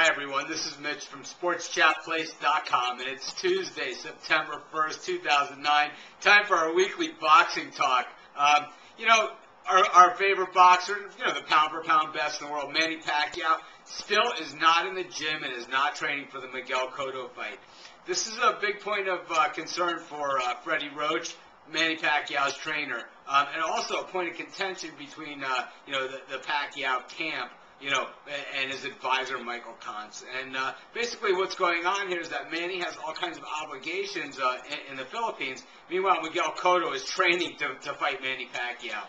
everyone, this is Mitch from SportsChatPlace.com, and it's Tuesday, September 1st, 2009. Time for our weekly boxing talk. Our favorite boxer, the pound-for-pound best in the world, Manny Pacquiao, still is not in the gym and is not training for the Miguel Cotto fight. This is a big point of concern for Freddie Roach, Manny Pacquiao's trainer, and also a point of contention between, the Pacquiao camp, and his advisor, Michael Kantz. And basically what's going on here is that Manny has all kinds of obligations in the Philippines. Meanwhile, Miguel Cotto is training to fight Manny Pacquiao.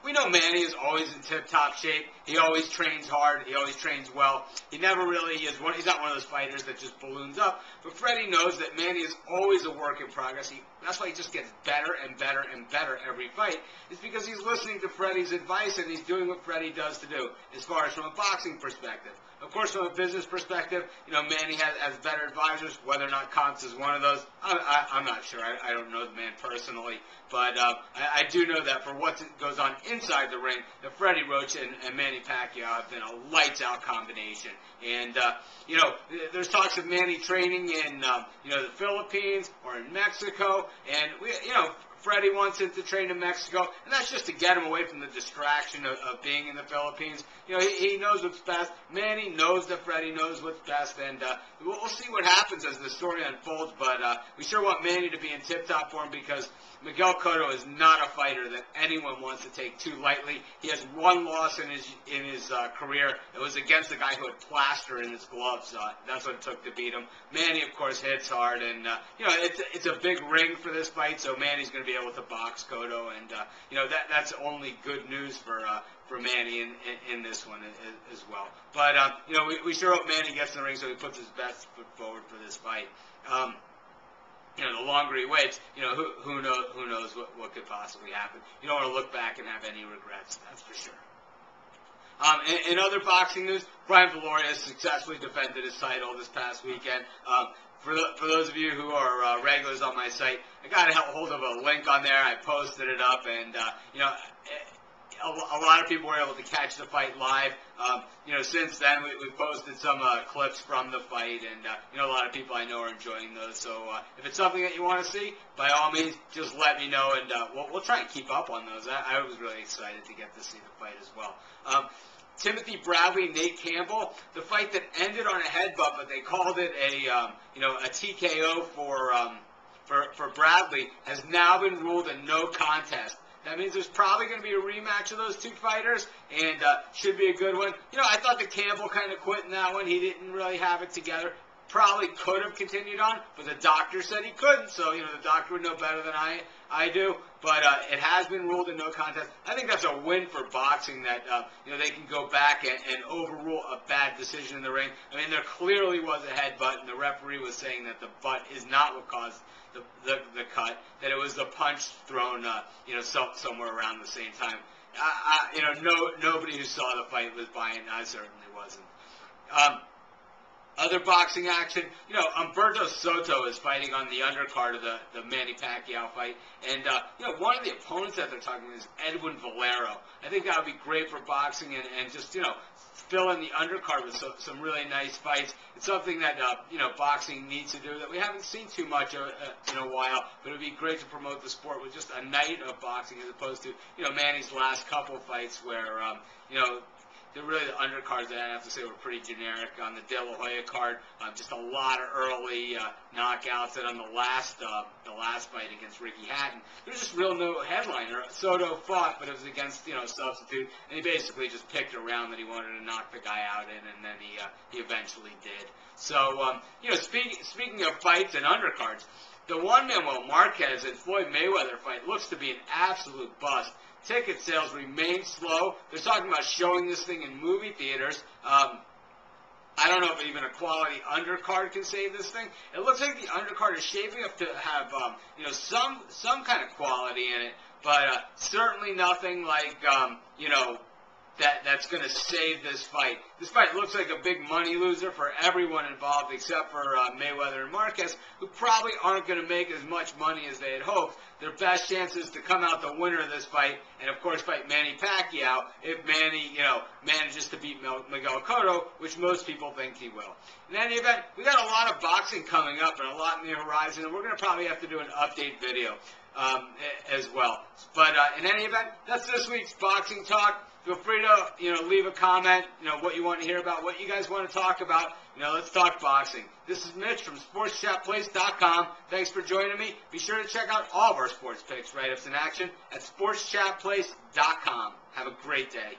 We know Manny is always in tip-top shape. He always trains hard. He always trains well. He never really is he's not one of those fighters that just balloons up. But Freddie knows that Manny is always a work in progress. That's why he just gets better and better and better every fight. It's because he's listening to Freddie's advice and he's doing what Freddie does to do, as far as from a boxing perspective. Of course, from a business perspective, Manny has better advisors. Whether or not Kantz is one of those, I'm not sure. I don't know the man personally. But I do know that for what goes on inside the ring, that Freddie Roach and Manny Pacquiao have been a lights-out combination. And, there's talks of Manny training in, the Philippines or in Mexico. And, Freddie wants him to train in Mexico, and that's just to get him away from the distraction of being in the Philippines. He knows what's best. Manny knows that Freddie knows what's best, and we'll see what happens as the story unfolds, but we sure want Manny to be in tip-top form because Miguel Cotto is not a fighter that anyone wants to take too lightly. He has one loss in his career. It was against a guy who had plaster in his gloves. That's what it took to beat him. Manny, of course, hits hard, and it's a big ring for this fight, so Manny's going to be able to box Cotto, and that's only good news for Manny in this one as well. But we sure hope Manny gets in the ring so he puts his best foot forward for this fight. The longer he waits, who knows what could possibly happen. You don't want to look back and have any regrets, that's for sure. In other boxing news, Brian Villoria has successfully defended his title this past weekend. For those of you who are regulars on my site, I got a hold of a link on there. I posted it up, and a lot of people were able to catch the fight live. Since then we posted some clips from the fight, and a lot of people I know are enjoying those. So if it's something that you want to see, by all means, just let me know, and we'll try and keep up on those. I was really excited to get to see the fight as well. Timothy Bradley, Nate Campbell, the fight that ended on a headbutt, but they called it a TKO for Bradley, has now been ruled a no contest. That means there's probably going to be a rematch of those two fighters, and should be a good one. I thought that Campbell kind of quit in that one. He didn't really have it together. Probably could have continued on, but the doctor said he couldn't, so, the doctor would know better than I do. But it has been ruled a no contest. I think that's a win for boxing that, they can go back and overrule a bad decision in the ring. I mean, there clearly was a headbutt, and the referee was saying that the butt is not what caused the cut, that it was the punch thrown, somewhere around the same time. Nobody who saw the fight was buying it. I certainly wasn't. Other boxing action, Humberto Soto is fighting on the undercard of the Manny Pacquiao fight, and one of the opponents that they're talking about is Edwin Valero. I think that would be great for boxing and just fill in the undercard with some really nice fights. It's something that boxing needs to do that we haven't seen too much of in a while, but it would be great to promote the sport with just a night of boxing as opposed to Manny's last couple fights where the undercards that I have to say were pretty generic. On the De La Hoya card, just a lot of early knockouts, and on the last fight against Ricky Hatton, there was just no headliner. Soto fought, but it was against substitute, and he basically just picked a round that he wanted to knock the guy out in, and then he eventually did. So speaking of fights and undercards, the one Manuel Marquez and Floyd Mayweather fight looks to be an absolute bust. Ticket sales remain slow. They're talking about showing this thing in movie theaters. I don't know if even a quality undercard can save this thing. It looks like the undercard is shaping up to have some kind of quality in it, but certainly nothing like that's going to save this fight. This fight looks like a big money loser for everyone involved except for Mayweather and Marquez, who probably aren't going to make as much money as they had hoped. Their best chance is to come out the winner of this fight and, of course, fight Manny Pacquiao if Manny, manages to beat Miguel Cotto, which most people think he will. In any event, we got a lot of boxing coming up and a lot in the horizon, and we're going to probably have to do an update video as well. But in any event, that's this week's Boxing Talk. Feel free to, leave a comment, what you want to hear about, what you guys want to talk about. Let's talk boxing. This is Mitch from SportsChatPlace.com. Thanks for joining me. Be sure to check out all of our sports picks, write-ups, and action at SportsChatPlace.com. Have a great day.